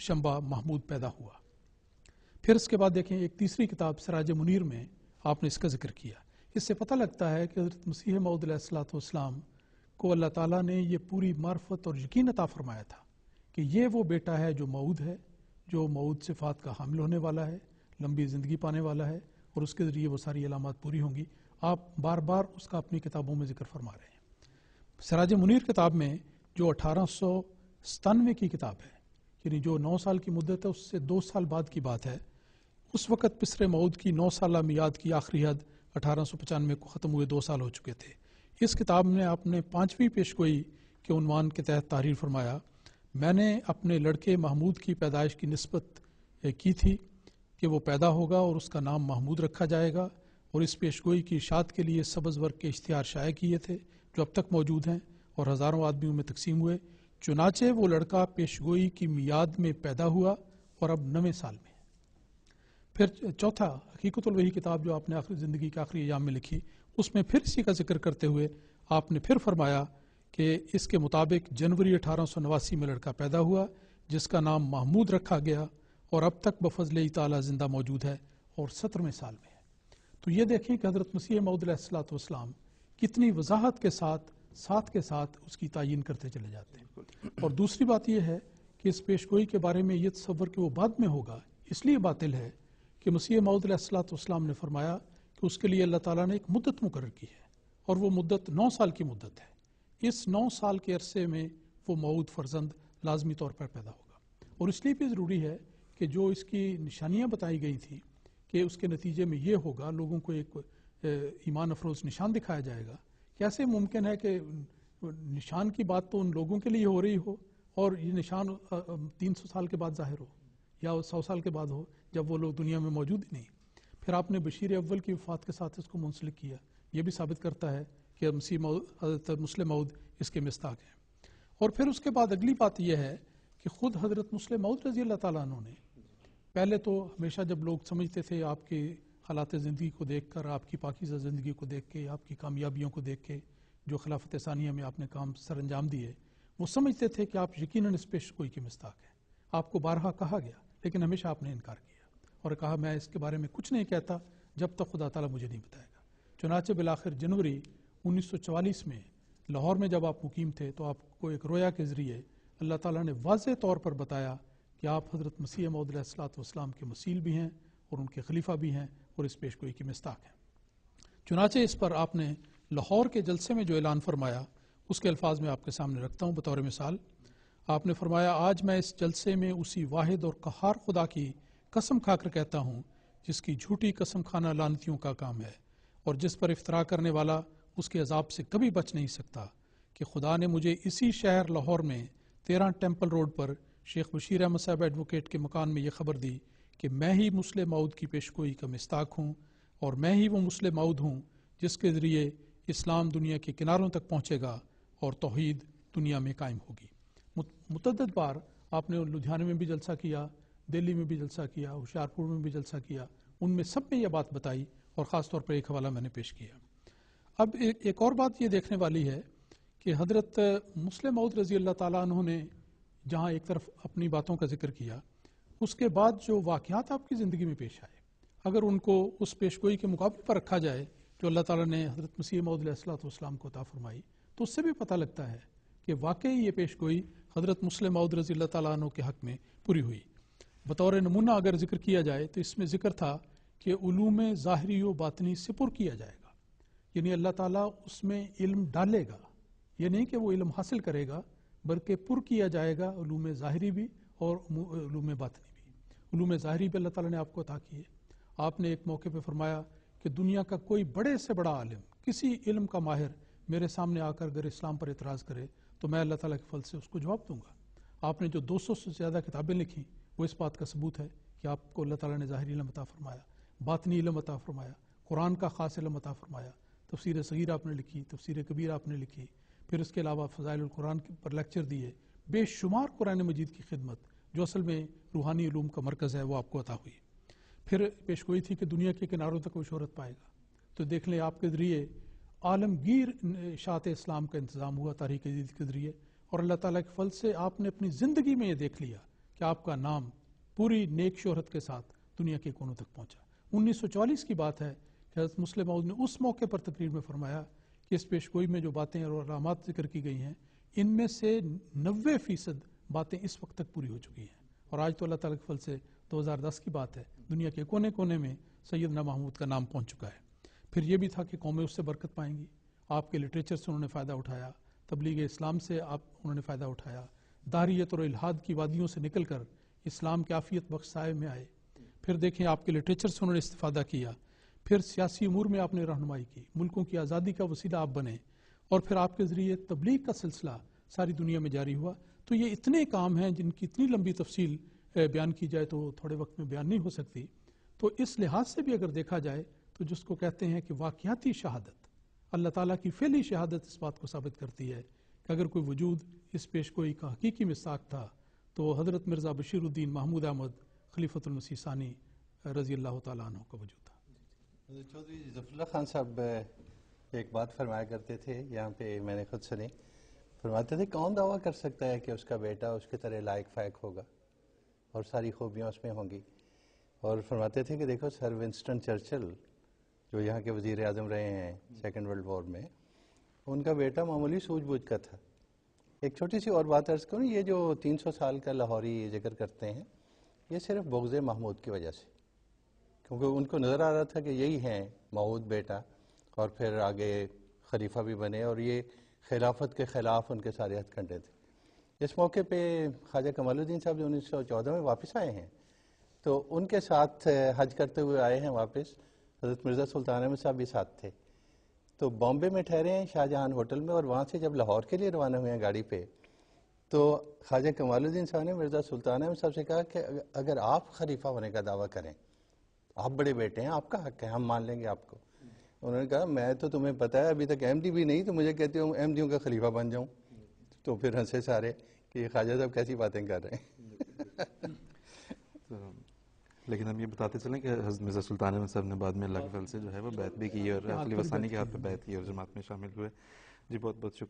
شمبا محمود پیدا ہوا۔ پھر اس کے بعد دیکھیں ایک تیسری کتاب سراج منیر میں آپ نے اس کا ذکر کیا۔ اس سے پتہ لگتا ہے کہ حضرت مسیح موعود علیہ الصلوۃ والسلام کو اللہ تعالیٰ نے یہ پوری معرفت اور یقین عطا فرمایا تھا کہ یہ وہ بیٹا ہے جو موعود ہے، جو موعود صفات کا حامل ہونے والا ہے، لمبی زندگی پانے والا ہے، اور اس کے ذریعے وہ ساری علامات پوری ہوں گی۔ آپ بار بار اس کا اپنی کتابوں میں ذکر فرما رہے ہیں۔ سراج منیر کتاب میں جو 1897 کی کتاب ہے، یعنی جو 9 سال کی مدت ہے، اس سے 2 سال بعد کی بات ہے۔ اس وقت پسر موعود کی 9 سالہ میعاد کی آخری حد 1895 کو ختم ہوئے 2 سال ہو چکے تھے۔ اس کتاب میں آپ نے 5ویں پیشگوئی کے عنوان کے تحت تحریر فرمایا، میں نے اپنے لڑکے محمود کی پیدائش کی نسبت کی تھی کہ وہ پیدا ہوگا اور اس کا نام محمود رکھا جائے گا، اور اس پیشگوئی کی اشاعت کے لیے سبز ورق کے اشتہار شائع کیے تھے جو اب تک موجود ہیں اور ہزاروں آدمیوں میں تقسیم ہوئے۔ چنانچہ وہ لڑکا پیشگوئی کی میعاد میں پیدا ہوا اور اب 9ویں سال میں ہے۔ پھر چوتھا حقیقت الوحی کتاب جو آپ نے آخری زندگی کے آخری ایام میں لکھی، اس میں پھر اسی کا ذکر کرتے ہوئے آپ نے پھر فرمایا کہ اس کے مطابق جنوری 1889 میں لڑکا پیدا ہوا جس کا نام محمود رکھا گیا، اور اب تک بفضل تعالیٰ زندہ موجود ہے اور 17ویں سال میں ہے۔ تو یہ دیکھیں کہ حضرت مسیح موعود علیہ الصلوۃ والسلام کتنی وضاحت کے ساتھ اس کی تعیین کرتے چلے جاتے ہیں۔ اور دوسری بات یہ ہے کہ اس پیشگوئی کے بارے میں یہ تصور کہ وہ بعد میں ہوگا اس لیے باطل ہے کہ مسیح موعود علیہ الصلوۃ والسلام نے فرمایا کہ اس کے لیے اللہ تعالیٰ نے ایک مدت مقرر کی ہے، اور وہ مدت 9 سال کی مدت ہے۔ اس 9 سال کے عرصے میں وہ موعود فرزند لازمی طور پر پیدا ہوگا، اور اس لیے بھی ضروری ہے کہ جو اس کی نشانیاں بتائی گئی تھیں کہ اس کے نتیجے میں یہ ہوگا، لوگوں کو ایک ایمان افروز نشان دکھایا جائے گا۔ کیسے ممکن ہے کہ نشان کی بات تو ان لوگوں کے لیے ہو رہی ہو اور یہ نشان 300 سال کے بعد ظاہر ہو یا 100 سال کے بعد ہو جب وہ لوگ دنیا میں موجود ہی نہیں؟ پھر آپ نے بشیر اول کی وفات کے ساتھ اس کو منسلک کیا، یہ بھی ثابت کرتا ہے کہ حضرت مسلم موعود اس کے مصداق ہیں۔ اور پھر اس کے بعد اگلی بات یہ ہے کہ خود حضرت مسلم موعود رضی اللہ تعالیٰ عنہ نے پہلے تو ہمیشہ جب لوگ سمجھتے تھے آپ کے حالات زندگی کو دیکھ کر، آپ کی پاکیزہ زندگی کو دیکھ کے، آپ کی کامیابیوں کو دیکھ کے، جو خلافت ثانیہ میں آپ نے کام سر انجام دیے، وہ سمجھتے تھے کہ آپ یقیناً اس پیشگوئی کی مصداق ہیں۔ آپ کو بارہا کہا گیا لیکن ہمیشہ آپ نے انکار کیا اور کہا میں اس کے بارے میں کچھ نہیں کہتا جب تک خدا تعالیٰ مجھے نہیں بتائے گا۔ چنانچہ بالآخر جنوری 1944 میں لاہور میں جب آپ مقیم تھے تو آپ کو ایک رویا کے ذریعے اللہ تعالیٰ نے واضح طور پر بتایا کہ آپ حضرت مسیح موعود علیہ الصلوۃ والسلام کے مسیل بھی ہیں اور ان کے خلیفہ بھی ہیں اور اس پیشگوئی کی مصداق ہیں۔ چنانچہ اس پر آپ نے لاہور کے جلسے میں جو اعلان فرمایا اس کے الفاظ میں آپ کے سامنے رکھتا ہوں بطور مثال۔ آپ نے فرمایا، آج میں اس جلسے میں اسی واحد اور قہار خدا کی قسم کھا کر کہتا ہوں جس کی جھوٹی قسم کھانا لعنتیوں کا کام ہے اور جس پر افطرا کرنے والا اس کے عذاب سے کبھی بچ نہیں سکتا، کہ خدا نے مجھے اسی شہر لاہور میں 13 ٹیمپل روڈ پر شیخ بشیر احمد صاحب ایڈوکیٹ کے مکان میں یہ خبر دی کہ میں ہی مسلم موعود کی پیشگوئی کا مصداق ہوں اور میں ہی وہ مسلم موعود ہوں جس کے ذریعے اسلام دنیا کے کناروں تک پہنچے گا اور توحید دنیا میں قائم ہوگی۔ متعدد بار آپ نے لدھیانے میں بھی جلسہ کیا، دلی میں بھی جلسہ کیا، ہوشیارپور میں بھی جلسہ کیا، ان میں سب میں یہ بات بتائی اور خاص طور پر ایک حوالہ میں نے پیش کیا۔ اب ایک اور بات یہ دیکھنے والی ہے کہ حضرت مسلم موعود رضی اللہ تعالیٰ عنہ نے جہاں ایک طرف اپنی باتوں کا ذکر کیا، اس کے بعد جو واقعات آپ کی زندگی میں پیش آئے اگر ان کو اس پیشگوئی کے مقابلے پر رکھا جائے جو اللہ تعالیٰ نے حضرت مسیح موعود علیہ الصلوۃ والسلام کو عطا فرمائی، تو اس سے بھی پتہ لگتا ہے کہ واقعی یہ پیشگوئی حضرت مسلم موعود رضی اللہ تعالیٰ عنہ کے حق میں پوری ہوئی۔ بطور نمونہ اگر ذکر کیا جائے تو اس میں ذکر تھا کہ علوم ظاہری و باطنی سپر کیا جائے گا، یعنی اللہ تعالیٰ اس میں علم ڈالے گا، یہ نہیں کہ وہ علم حاصل کرے گا بلکہ پر کیا جائے گا، علوم ظاہری بھی اور علوم باطنی بھی۔ علوم ظاہری بھی اللہ تعالیٰ نے آپ کو عطا کیے۔ آپ نے ایک موقع پہ فرمایا کہ دنیا کا کوئی بڑے سے بڑا عالم، کسی علم کا ماہر میرے سامنے آ کر اگر اسلام پر اعتراض کرے تو میں اللہ تعالیٰ کے فضل سے اس کو جواب دوں گا۔ آپ نے جو 200 سے زیادہ کتابیں لکھی وہ اس بات کا ثبوت ہے کہ آپ کو اللہ تعالیٰ نے ظاہری علم عطا فرمایا، باطنی علم عطا فرمایا، قرآن کا خاص علم عطا فرمایا، تفسیر صغیر آپ نے لکھی، تفسیر کبیر آپ نے لکھی، پھر اس کے علاوہ فضائل القرآن پر لیکچر دیے، بے شمار قرآن مجید کی خدمت جو اصل میں روحانی علوم کا مرکز ہے وہ آپ کو عطا ہوئی۔ پھر پیشگوئی تھی کہ دنیا کے کناروں تک وہ شہرت پائے گا، تو دیکھ لیں آپ کے ذریعے عالمگیر اشاعت اسلام کا انتظام ہوا تاریخ جدید کے ذریعے، اور اللہ تعالیٰ کے فضل سے آپ نے اپنی زندگی میں یہ دیکھ لیا کہ آپ کا نام پوری نیک شہرت کے ساتھ دنیا کے کونوں تک پہنچا۔ 1944 کی بات ہے کہ حضرت مسلم موعود نے اس موقع پر تقریر میں فرمایا کہ اس پیشگوئی میں جو باتیں اور علامات ذکر کی گئی ہیں ان میں سے 90% باتیں اس وقت تک پوری ہو چکی ہیں، اور آج تو اللہ تعالیٰ کے فضل سے 2010 کی بات ہے، دنیا کے کونے کونے میں سیدنا محمود کا نام پہنچ چکا ہے۔ پھر یہ بھی تھا کہ قومیں اس سے برکت پائیں گی، آپ کے لٹریچر سے انہوں نے فائدہ اٹھایا، تبلیغ اسلام سے انہوں نے فائدہ اٹھایا، داہریت اور الحاد کی وادیوں سے نکل کر اسلام کے عافیت بخش سائے میں آئے۔ پھر دیکھیں آپ کے لٹریچر سے انہوں نے استفادہ کیا، پھر سیاسی امور میں آپ نے رہنمائی کی، ملکوں کی آزادی کا وسیلہ آپ بنے، اور پھر آپ کے ذریعے تبلیغ کا سلسلہ ساری دنیا میں جاری ہوا۔ تو یہ اتنے کام ہیں جن کی اتنی لمبی تفصیل بیان کی جائے تو تھوڑے وقت میں بیان نہیں ہو سکتی۔ تو اس لحاظ سے بھی اگر دیکھا جائے تو جس کو کہتے ہیں کہ واقعاتی شہادت، اللہ تعالیٰ کی فعلی شہادت اس بات کو ثابت کرتی ہے کہ اگر کوئی وجود اس پیشگوئی کا حقیقی مصداق تھا تو حضرت مرزا بشیر الدین محمود احمد خلیفۃ المسیح ثانی رضی اللہ تعالیٰ عنہ کا وجود تھا۔ چودھری ظفر اللہ خان صاحب ایک بات فرمایا کرتے تھے، یہاں پہ میں نے خود سنی، فرماتے تھے کون دعویٰ کر سکتا ہے کہ اس کا بیٹا اس کی طرح لائق فائق ہوگا اور ساری خوبیاں اس میں ہوں گی، اور فرماتے تھے کہ دیکھو سر ونسٹن چرچل جو یہاں کے وزیر اعظم رہے ہیں سیکنڈ ورلڈ وار میں، ان کا بیٹا معمولی سوجھ بوجھ کا تھا۔ ایک چھوٹی سی اور بات عرض کروں، یہ جو 300 سال کا لاہوری ذکر کرتے ہیں یہ صرف بغض محمود کی وجہ سے، کیونکہ ان کو نظر آ رہا تھا کہ یہی ہیں موعود بیٹا، اور پھر آگے خلیفہ بھی بنے، اور یہ خلافت کے خلاف ان کے سارے ہتھ کنڈے تھے۔ اس موقع پہ خواجہ کمال الدین صاحب جو 1914 میں واپس آئے ہیں تو ان کے ساتھ حج کرتے ہوئے آئے ہیں واپس، حضرت مرزا سلطان احمد صاحب بھی ساتھ تھے۔ تو بامبے میں ٹھہرے ہیں شاہ جہان ہوٹل میں، اور وہاں سے جب لاہور کے لیے روانہ ہوئے ہیں گاڑی پہ تو خواجہ کمال الدین صاحب نے مرزا سلطان احمد صاحب سے کہا کہ اگر آپ خلیفہ ہونے کا دعویٰ کریں، آپ بڑے بیٹے ہیں، آپ کا حق ہے، ہم مان لیں گے آپ کو۔ انہوں نے کہا میں تو تمہیں پتا ہے ابھی تک احمدی بھی نہیں، تو مجھے کہتے ہوں احمدیوں کا خلیفہ بن جاؤں۔ تو پھر ہنسے سارے کہ یہ خواجہ صاحب کیسی باتیں کر رہے ہیں۔ لیکن ہم یہ بتاتے چلیں کہ حضرت مرزا سلطان احمد صاحب نے بعد میں اللہ کے فضل سے جو ہے وہ بیعت بھی کی اور خلیفہ ثانی کے ہاتھ پہ بیعت کی اور جماعت میں شامل ہوئے۔ جی بہت بہت شکریہ۔